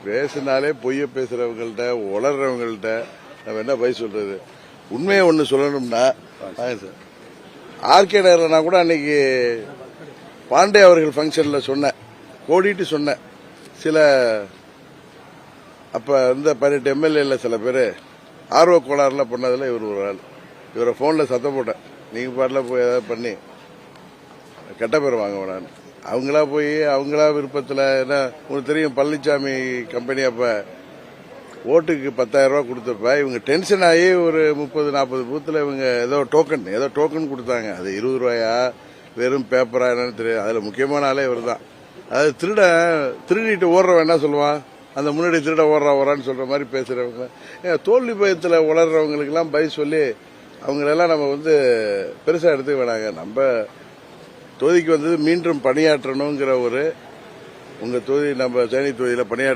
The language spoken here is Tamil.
பேசினாலே பொய்ய பேசுறவங்கள்ட்ட உளர்றவங்கள்ட்ட நம்ம என்ன பதில் சொல்றது? உண்மையை ஒன்று சொல்லணும்னா ஆர்கே நகர்ல நான் கூட அன்னைக்கு பாண்டே அவர்கள் ஃபங்க்ஷன்ல சொன்னேன், கோடிட்டு சொன்னேன். சில அப்ப இந்த 18 எம்எல்ஏல சில பேர் ஆர்வ கோளாறுல பண்ணதுல இவர் ஒரு ஆள். இவரை போன்ல சத்தம் போட்டேன், நீங்க பாட்டுல போய் ஏதாவது பண்ணி கெட்ட பேர் வாங்க வேணான்னு. அவங்களா போய் அவங்களா விருப்பத்தில் என்ன உங்களுக்கு தெரியும், பழனிசாமி கம்பெனி அப்ப ஓட்டுக்கு 10,000 ரூபாய் கொடுத்தப்ப இவங்க டென்ஷன் ஆகி ஒரு 30-40 பூத்துல இவங்க ஏதோ டோக்கன் கொடுத்தாங்க. அது 20 ரூபாயா வெறும் பேப்பரா என்னன்னு தெரியாது. அதுல முக்கியமான ஆளே இவர் தான். அதாவது திருடிட்டு ஓடுறவன் என்ன சொல்லுவான், அந்த முன்னாடி திருட ஓடுறான்னு சொல்ற மாதிரி பேசுறவங்க, தோல்வி பயத்துல உளர்றவங்களுக்கு எல்லாம் பதில் சொல்லி அவங்களெல்லாம் நம்ம பெருசா எடுத்துக்க வேணாங்க. நம்ம தொகுதிக்கு வந்தது மீண்டும் பணியாற்றணுங்கிற உங்க தொகுதி, நம்ம தேனி தொகுதியில பணியாற்ற